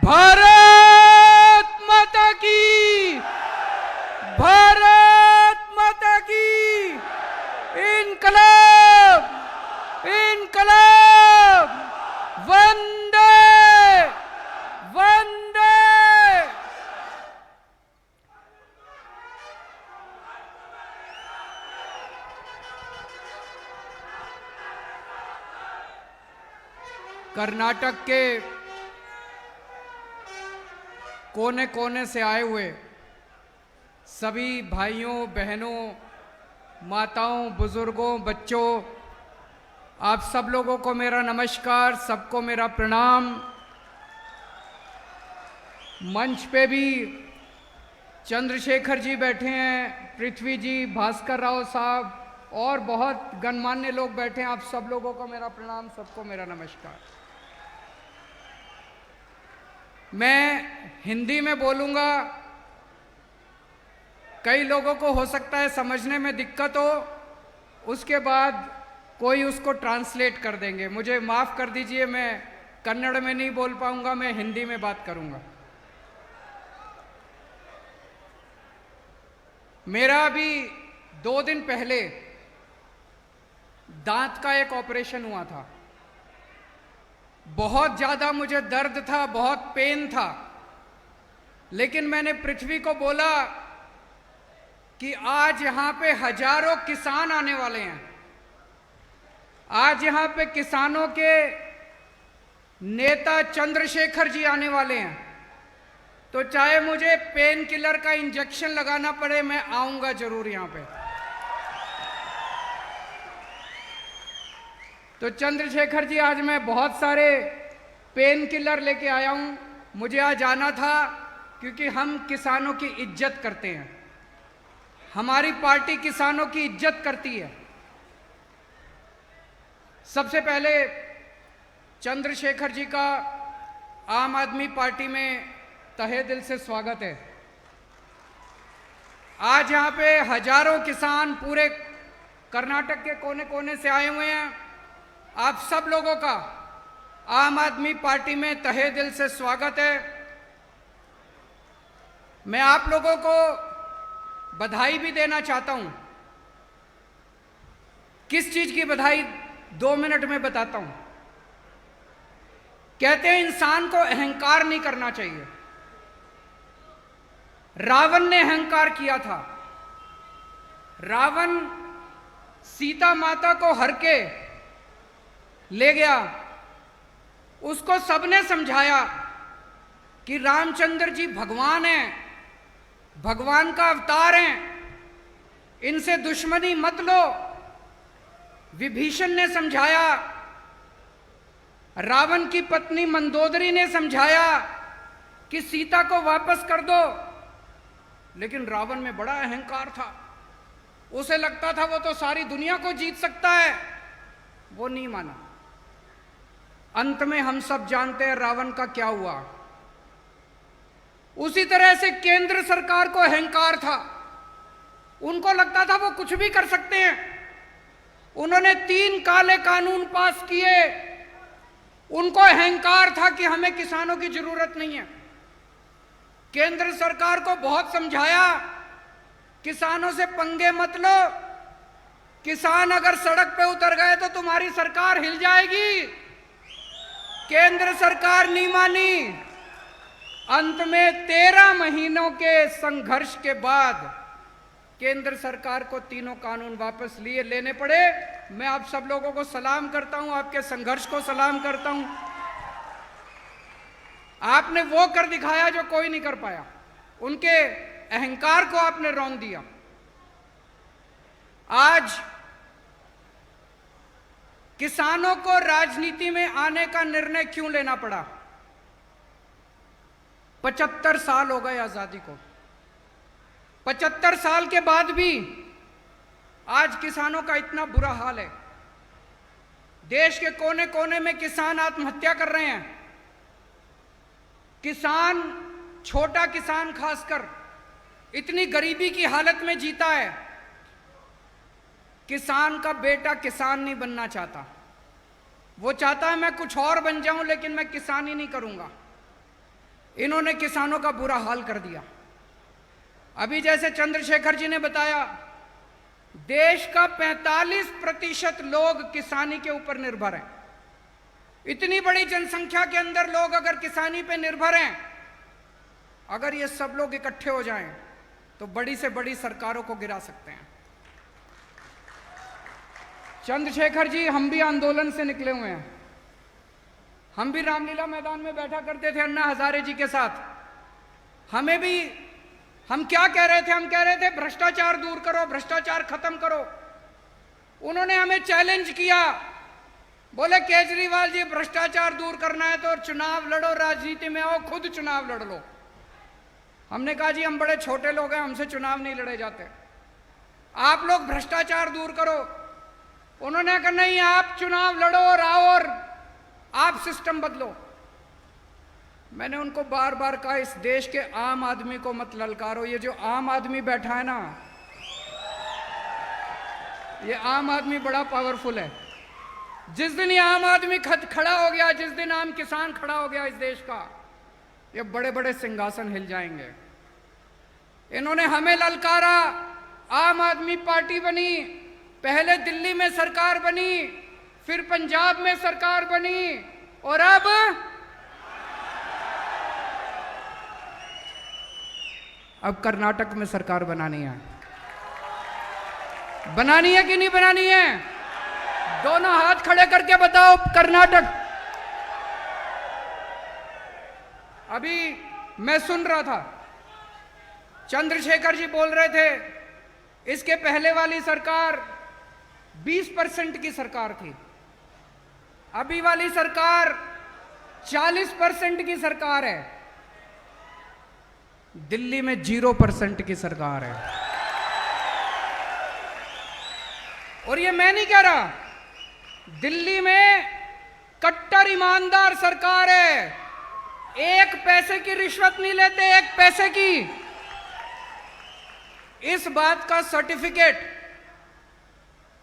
भारत माता की, भारत माता की, इनकलाब, इनकलाब, वंदे वंदे। कर्नाटक के कोने कोने से आए हुए सभी भाइयों बहनों, माताओं, बुजुर्गों, बच्चों, आप सब लोगों को मेरा नमस्कार, सबको मेरा प्रणाम। मंच पे भी चंद्रशेखर जी बैठे हैं, पृथ्वी जी, भास्कर राव साहब और बहुत गणमान्य लोग बैठे हैं। आप सब लोगों को मेरा प्रणाम, सबको मेरा नमस्कार। मैं हिंदी में बोलूँगा, कई लोगों को हो सकता है समझने में दिक्कत हो, उसके बाद कोई उसको ट्रांसलेट कर देंगे। मुझे माफ़ कर दीजिए, मैं कन्नड़ में नहीं बोल पाऊँगा, मैं हिंदी में बात करूँगा। मेरा अभी 2 दिन पहले दांत का एक ऑपरेशन हुआ था। बहुत ज़्यादा मुझे दर्द था, बहुत पेन था, लेकिन मैंने पृथ्वी को बोला कि आज यहाँ पे हजारों किसान आने वाले हैं, आज यहाँ पे किसानों के नेता चंद्रशेखर जी आने वाले हैं, तो चाहे मुझे पेन किलर का इंजेक्शन लगाना पड़े, मैं आऊंगा जरूर यहाँ पे। तो चंद्रशेखर जी, आज मैं बहुत सारे पेन किलर लेके आया हूं। मुझे आज आना था क्योंकि हम किसानों की इज्जत करते हैं, हमारी पार्टी किसानों की इज्जत करती है। सबसे पहले चंद्रशेखर जी का आम आदमी पार्टी में तहे दिल से स्वागत है। आज यहाँ पे हजारों किसान पूरे कर्नाटक के कोने कोने से आए हुए हैं। आप सब लोगों का आम आदमी पार्टी में तहे दिल से स्वागत है। मैं आप लोगों को बधाई भी देना चाहता हूं। किस चीज की बधाई, 2 मिनट में बताता हूं। कहते हैं इंसान को अहंकार नहीं करना चाहिए। रावण ने अहंकार किया था। रावण सीता माता को हर के ले गया, उसको सबने समझाया कि रामचंद्र जी भगवान हैं, भगवान का अवतार हैं, इनसे दुश्मनी मत लो। विभीषण ने समझाया, रावण की पत्नी मंदोदरी ने समझाया कि सीता को वापस कर दो, लेकिन रावण में बड़ा अहंकार था। उसे लगता था वो तो सारी दुनिया को जीत सकता है, वो नहीं माना। अंत में हम सब जानते हैं रावण का क्या हुआ। उसी तरह से केंद्र सरकार को अहंकार था, उनको लगता था वो कुछ भी कर सकते हैं। उन्होंने 3 काले कानून पास किए, उनको अहंकार था कि हमें किसानों की जरूरत नहीं है। केंद्र सरकार को बहुत समझाया, किसानों से पंगे मत लो, किसान अगर सड़क पे उतर गए तो तुम्हारी सरकार हिल जाएगी। केंद्र सरकार नहीं मानी। अंत में 13 महीनों के संघर्ष के बाद केंद्र सरकार को 3 कानून वापस लेने पड़े। मैं आप सब लोगों को सलाम करता हूं, आपके संघर्ष को सलाम करता हूं। आपने वो कर दिखाया जो कोई नहीं कर पाया, उनके अहंकार को आपने रौंद दिया। आज किसानों को राजनीति में आने का निर्णय क्यों लेना पड़ा? 75 साल हो गए आजादी को। 75 साल के बाद भी आज किसानों का इतना बुरा हाल है। देश के कोने कोने में किसान आत्महत्या कर रहे हैं। किसान, छोटा किसान खासकर, इतनी गरीबी की हालत में जीता है। किसान का बेटा किसान नहीं बनना चाहता, वो चाहता है मैं कुछ और बन जाऊं, लेकिन मैं किसान ही नहीं करूंगा। इन्होंने किसानों का बुरा हाल कर दिया। अभी जैसे चंद्रशेखर जी ने बताया, देश का 45% लोग किसानी के ऊपर निर्भर हैं। इतनी बड़ी जनसंख्या के अंदर लोग अगर किसानी पे निर्भर हैं, अगर ये सब लोग इकट्ठे हो जाएं तो बड़ी से बड़ी सरकारों को गिरा सकते हैं। चंद्रशेखर जी, हम भी आंदोलन से निकले हुए हैं। हम भी रामलीला मैदान में बैठा करते थे अन्ना हजारे जी के साथ। हमें भी, हम क्या कह रहे थे? हम कह रहे थे भ्रष्टाचार दूर करो, भ्रष्टाचार खत्म करो। उन्होंने हमें चैलेंज किया, बोले केजरीवाल जी भ्रष्टाचार दूर करना है तो चुनाव लड़ो, राजनीति में आओ, खुद चुनाव लड़ लो। हमने कहा जी हम बड़े छोटे लोग हैं, हमसे चुनाव नहीं लड़े जाते, आप लोग भ्रष्टाचार दूर करो। उन्होंने कहा नहीं, आप चुनाव लड़ो और आओ और आप सिस्टम बदलो। मैंने उनको बार बार कहा, इस देश के आम आदमी को मत ललकारो। ये जो आम आदमी बैठा है ना, ये आम आदमी बड़ा पावरफुल है। जिस दिन ये आम आदमी खड़ा हो गया, जिस दिन आम किसान खड़ा हो गया इस देश का, ये बड़े बड़े सिंहासन हिल जाएंगे। इन्होंने हमें ललकारा, आम आदमी पार्टी बनी, पहले दिल्ली में सरकार बनी, फिर पंजाब में सरकार बनी, और अब कर्नाटक में सरकार बनानी है। बनानी है कि नहीं बनानी है? दोनों हाथ खड़े करके बताओ, कर्नाटक। अभी मैं सुन रहा था, चंद्रशेखर जी बोल रहे थे इसके पहले वाली सरकार 20% की सरकार थी, अभी वाली सरकार 40% की सरकार है, दिल्ली में 0% की सरकार है। और ये मैं नहीं कह रहा, दिल्ली में कट्टर ईमानदार सरकार है, एक पैसे की रिश्वत नहीं लेते, एक पैसे की। इस बात का सर्टिफिकेट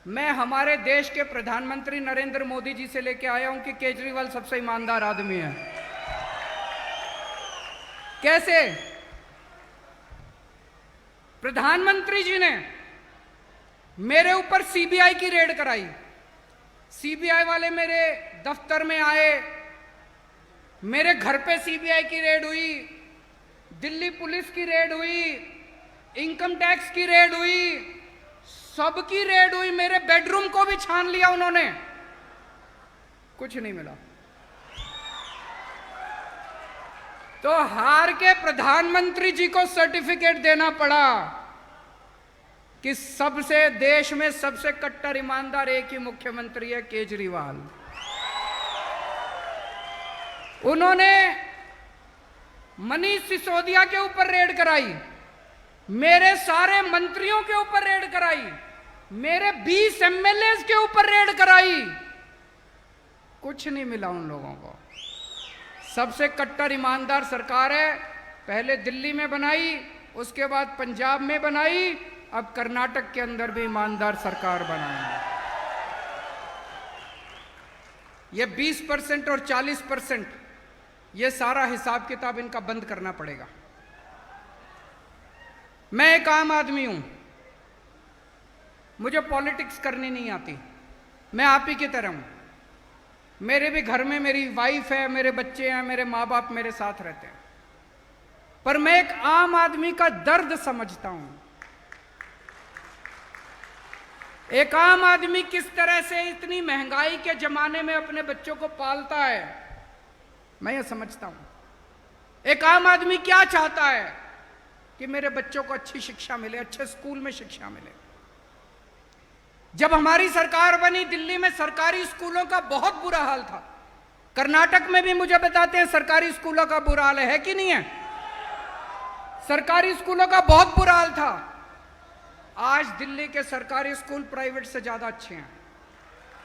मैं हमारे देश के प्रधानमंत्री नरेंद्र मोदी जी से लेके आया हूं कि केजरीवाल सबसे ईमानदार आदमी है। कैसे? प्रधानमंत्री जी ने मेरे ऊपर सीबीआई की रेड कराई। सीबीआई वाले मेरे दफ्तर में आए, मेरे घर पे सीबीआई की रेड हुई, दिल्ली पुलिस की रेड हुई, इनकम टैक्स की रेड हुई, सबकी रेड हुई, मेरे बेडरूम को भी छान लिया उन्होंने, कुछ नहीं मिला। तो हार के प्रधानमंत्री जी को सर्टिफिकेट देना पड़ा कि सबसे, देश में सबसे कट्टर ईमानदार एक ही मुख्यमंत्री है, केजरीवाल। उन्होंने मनीष सिसोदिया के ऊपर रेड कराई, मेरे सारे मंत्रियों के ऊपर रेड कराई, मेरे 20 एमएलए के ऊपर रेड कराई, कुछ नहीं मिला उन लोगों को। सबसे कट्टर ईमानदार सरकार है, पहले दिल्ली में बनाई, उसके बाद पंजाब में बनाई, अब कर्नाटक के अंदर भी ईमानदार सरकार बनाई। ये 20% और 40%, ये सारा हिसाब किताब इनका बंद करना पड़ेगा। मैं एक आम आदमी हूं, मुझे पॉलिटिक्स करनी नहीं आती, मैं आप ही की तरह हूं। मेरे भी घर में मेरी वाइफ है, मेरे बच्चे हैं, मेरे माँ बाप मेरे साथ रहते हैं, पर मैं एक आम आदमी का दर्द समझता हूं। एक आम आदमी किस तरह से इतनी महंगाई के जमाने में अपने बच्चों को पालता है, मैं ये समझता हूं। एक आम आदमी क्या चाहता है कि मेरे बच्चों को अच्छी शिक्षा मिले, अच्छे स्कूल में शिक्षा मिले। जब हमारी सरकार बनी, दिल्ली में सरकारी स्कूलों का बहुत बुरा हाल था। कर्नाटक में भी मुझे बताते हैं सरकारी स्कूलों का बुरा हाल है कि नहीं है? सरकारी स्कूलों का बहुत बुरा हाल था। आज दिल्ली के सरकारी स्कूल प्राइवेट से ज्यादा अच्छे हैं।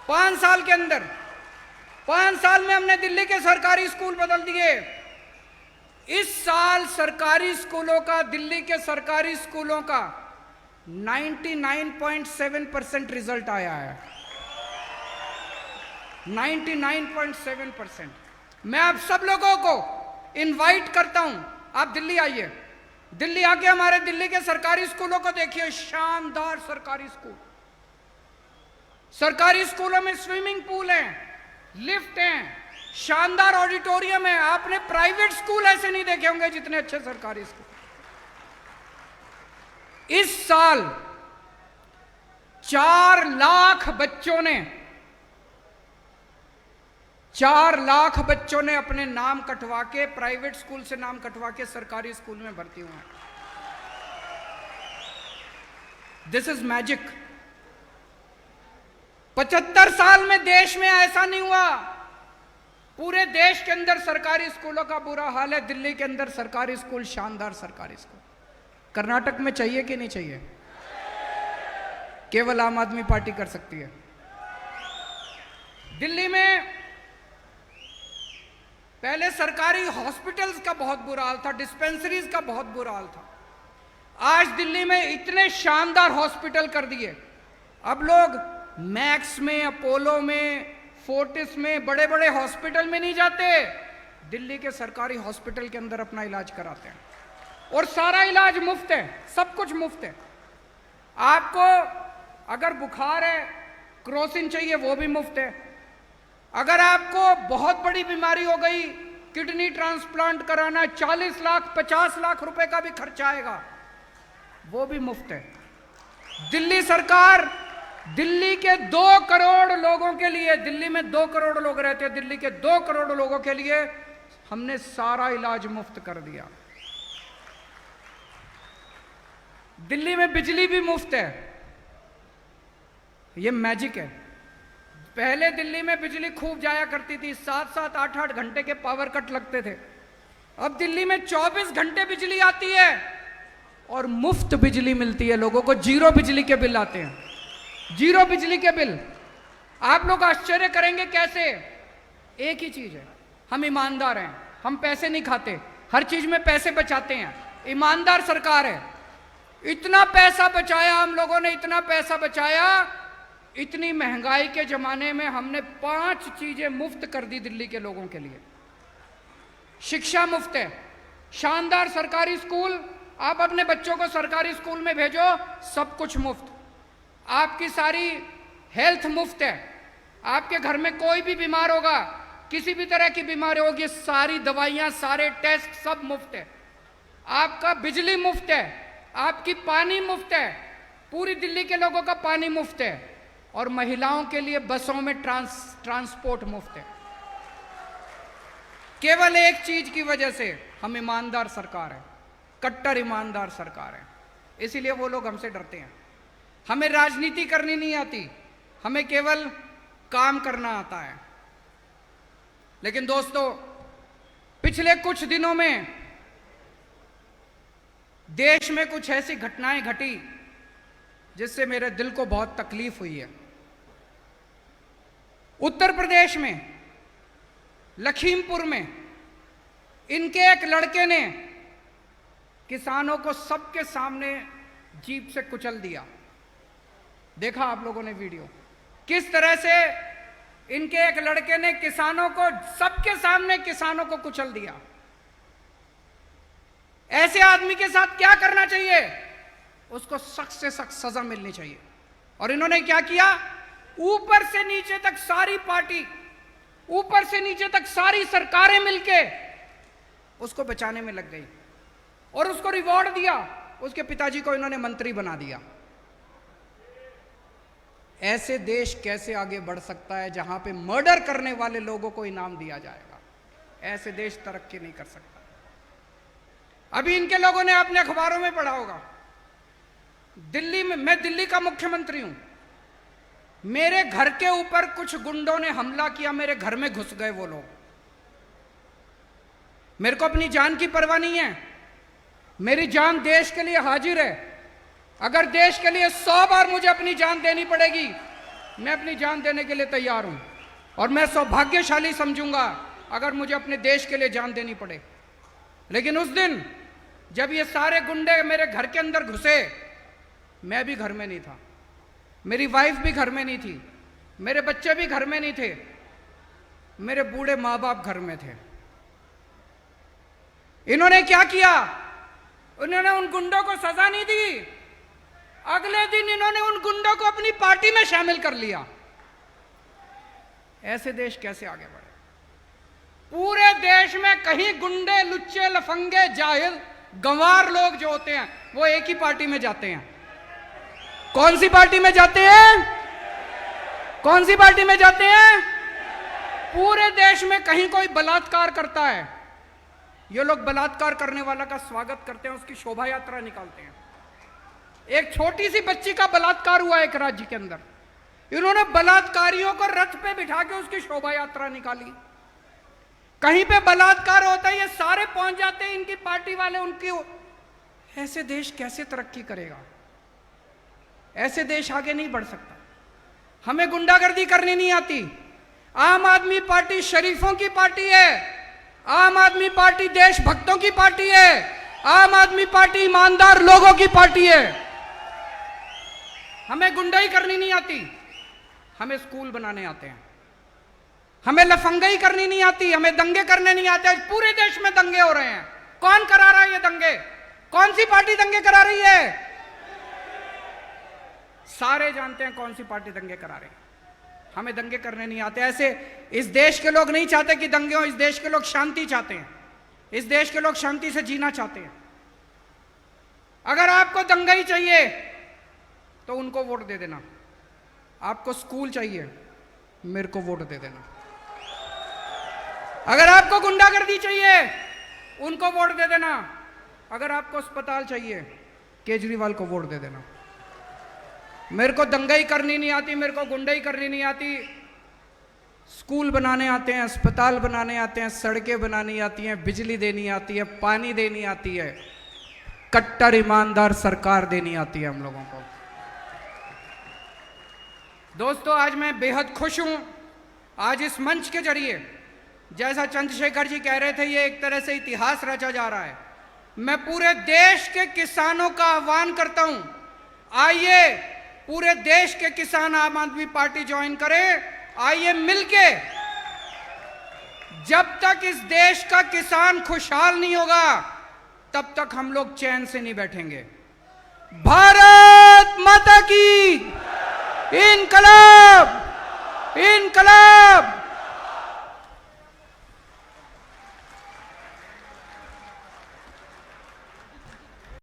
5 साल के अंदर, 5 साल में हमने दिल्ली के सरकारी स्कूल बदल दिए। इस साल सरकारी स्कूलों का, दिल्ली के सरकारी स्कूलों का 99.7% रिजल्ट आया है। 99.7%। मैं आप सब लोगों को इनवाइट करता हूं, आप दिल्ली आइए, दिल्ली आके हमारे दिल्ली के सरकारी स्कूलों को देखिए, शानदार सरकारी स्कूल। सरकारी स्कूलों में स्विमिंग पूल है, लिफ्ट हैं, शानदार ऑडिटोरियम है। आपने प्राइवेट स्कूल ऐसे नहीं देखे होंगे जितने अच्छे सरकारी स्कूल। इस साल 4 लाख बच्चों ने 4 लाख बच्चों ने अपने नाम कटवा के, प्राइवेट स्कूल से नाम कटवा के सरकारी स्कूल में भर्ती हुए हैं। This is magic. 75 साल में देश में ऐसा नहीं हुआ। पूरे देश के अंदर सरकारी स्कूलों का बुरा हाल है, दिल्ली के अंदर सरकारी स्कूल, शानदार सरकारी स्कूल। कर्नाटक में चाहिए कि नहीं चाहिए? केवल आम आदमी पार्टी कर सकती है। दिल्ली में पहले सरकारी हॉस्पिटल्स का बहुत बुरा हाल था, डिस्पेंसरीज का बहुत बुरा हाल था। आज दिल्ली में इतने शानदार हॉस्पिटल कर दिए, अब लोग मैक्स में, अपोलो में, फोर्टिस में, बड़े बड़े हॉस्पिटल में नहीं जाते, दिल्ली के सरकारी हॉस्पिटल के अंदर अपना इलाज कराते हैं। और सारा इलाज मुफ्त है, सब कुछ मुफ्त है। आपको अगर बुखार है, क्रोसिन चाहिए, वो भी मुफ्त है। अगर आपको बहुत बड़ी बीमारी हो गई, किडनी ट्रांसप्लांट कराना, 40 लाख 50 लाख रुपए का भी खर्चा आएगा, वो भी मुफ्त है। दिल्ली सरकार दिल्ली के 2 करोड़ लोगों के लिए, दिल्ली में 2 करोड़ लोग रहते हैं, दिल्ली के 2 करोड़ लोगों के लिए हमने सारा इलाज मुफ्त कर दिया। दिल्ली में बिजली भी मुफ्त है, ये मैजिक है। पहले दिल्ली में बिजली खूब जाया करती थी, 7-7 8-8 घंटे के पावर कट लगते थे। अब दिल्ली में 24 घंटे बिजली आती है और मुफ्त बिजली मिलती है लोगों को। 0 बिजली के बिल आते हैं, 0 बिजली के बिल। आप लोग आश्चर्य करेंगे कैसे? एक ही चीज है, हम ईमानदार हैं, हम पैसे नहीं खाते, हर चीज में पैसे बचाते हैं, ईमानदार सरकार है। इतना पैसा बचाया हम लोगों ने, इतना पैसा बचाया, इतनी महंगाई के जमाने में हमने 5 चीजें मुफ्त कर दी दिल्ली के लोगों के लिए। शिक्षा मुफ्त है, शानदार सरकारी स्कूल, आप अपने बच्चों को सरकारी स्कूल में भेजो, सब कुछ मुफ्त। आपकी सारी हेल्थ मुफ्त है। आपके घर में कोई भी बीमार होगा, किसी भी तरह की बीमारी होगी, सारी दवाइयां, सारे टेस्ट सब मुफ्त है। आपका बिजली मुफ्त है, आपकी पानी मुफ्त है, पूरी दिल्ली के लोगों का पानी मुफ्त है। और महिलाओं के लिए बसों में ट्रांसपोर्ट मुफ्त है। केवल एक चीज की वजह से, हम ईमानदार सरकार है, कट्टर ईमानदार सरकार है, इसीलिए वो लोग हमसे डरते हैं। हमें राजनीति करनी नहीं आती, हमें केवल काम करना आता है। लेकिन दोस्तों, पिछले कुछ दिनों में देश में कुछ ऐसी घटनाएं घटी जिससे मेरे दिल को बहुत तकलीफ हुई है। उत्तर प्रदेश में लखीमपुर में इनके एक लड़के ने किसानों को सबके सामने जीप से कुचल दिया। देखा आप लोगों ने वीडियो, किस तरह से इनके एक लड़के ने किसानों को, सबके सामने किसानों को कुचल दिया। ऐसे आदमी के साथ क्या करना चाहिए? उसको सख्त से सख्त सजा मिलनी चाहिए। और इन्होंने क्या किया? ऊपर से नीचे तक सारी पार्टी, ऊपर से नीचे तक सारी सरकारें मिलके उसको बचाने में लग गई और उसको रिवॉर्ड दिया। उसके पिताजी को इन्होंने मंत्री बना दिया। ऐसे देश कैसे आगे बढ़ सकता है जहां पे मर्डर करने वाले लोगों को इनाम दिया जाएगा? ऐसे देश तरक्की नहीं कर सकता। अभी इनके लोगों ने अपने अखबारों में पढ़ा होगा, दिल्ली में, मैं दिल्ली का मुख्यमंत्री हूं, मेरे घर के ऊपर कुछ गुंडों ने हमला किया, मेरे घर में घुस गए वो लोग। मेरे को अपनी जान की परवाह नहीं है, मेरी जान देश के लिए हाजिर है। अगर देश के लिए 100 बार मुझे अपनी जान देनी पड़ेगी, मैं अपनी जान देने के लिए तैयार हूं। और मैं सौभाग्यशाली समझूंगा अगर मुझे अपने देश के लिए जान देनी पड़े। लेकिन उस दिन जब ये सारे गुंडे मेरे घर के अंदर घुसे, मैं भी घर में नहीं था, मेरी वाइफ भी घर में नहीं थी, मेरे बच्चे भी घर में नहीं थे, मेरे बूढ़े माँ बाप घर में थे। इन्होंने क्या किया? उन्होंने उन गुंडों को सजा नहीं दी, अगले दिन इन्होंने उन गुंडों को अपनी पार्टी में शामिल कर लिया। ऐसे देश कैसे आगे बढ़े? पूरे देश में कहीं गुंडे, लुच्चे, लफंगे, जाहिल, गंवार लोग जो होते हैं वो एक ही पार्टी में जाते हैं। कौन सी पार्टी में जाते हैं? कौन सी पार्टी में जाते हैं? पूरे देश में कहीं कोई बलात्कार करता है, ये लोग बलात्कार करने वाला का स्वागत करते हैं, उसकी शोभा यात्रा निकालते हैं। एक छोटी सी बच्ची का बलात्कार हुआ एक राज्य के अंदर, इन्होंने बलात्कारियों को रथ पे बिठा के उसकी शोभा यात्रा निकाली। कहीं पे बलात्कार होता है, ये सारे पहुंच जाते हैं इनकी पार्टी वाले उनकी। ऐसे देश कैसे तरक्की करेगा? ऐसे देश आगे नहीं बढ़ सकता। हमें गुंडागर्दी करनी नहीं आती। आम आदमी पार्टी शरीफों की पार्टी है, आम आदमी पार्टी देशभक्तों की पार्टी है, आम आदमी पार्टी ईमानदार लोगों की पार्टी है। हमें गुंडाई करनी नहीं आती, हमें स्कूल बनाने आते हैं। हमें लफंगाई करनी नहीं आती, हमें दंगे करने नहीं आते। पूरे देश में दंगे हो रहे हैं, कौन करा रहा है ये दंगे? कौन सी पार्टी दंगे करा रही है? सारे जानते हैं कौन सी पार्टी दंगे करा रही है। हमें दंगे करने नहीं आते। ऐसे इस देश के लोग नहीं चाहते कि दंगे हो, इस देश के लोग शांति चाहते हैं, इस देश के लोग शांति से जीना चाहते हैं। अगर आपको दंगाई चाहिए तो उनको वोट दे देना, आपको स्कूल चाहिए मेरे को वोट दे देना, अगर आपको गुंडागर्दी चाहिए उनको वोट दे देना, अगर आपको अस्पताल चाहिए केजरीवाल को वोट दे देना। मेरे को दंगाई करनी नहीं आती, मेरे को गुंडाई करनी नहीं आती। स्कूल बनाने आते हैं, अस्पताल बनाने आते हैं, सड़कें बनानी आती हैं, बिजली देनी आती है, पानी देनी आती है, कट्टर ईमानदार सरकार देनी आती है हम लोगों को। दोस्तों, आज मैं बेहद खुश हूं। आज इस मंच के जरिए, जैसा चंद्रशेखर जी कह रहे थे, ये एक तरह से इतिहास रचा जा रहा है। मैं पूरे देश के किसानों का आह्वान करता हूं, आइए पूरे देश के किसान आम आदमी पार्टी ज्वाइन करें। आइए मिलके, जब तक इस देश का किसान खुशहाल नहीं होगा तब तक हम लोग चैन से नहीं बैठेंगे। भारत माता की इनकलाब, इनकलाब।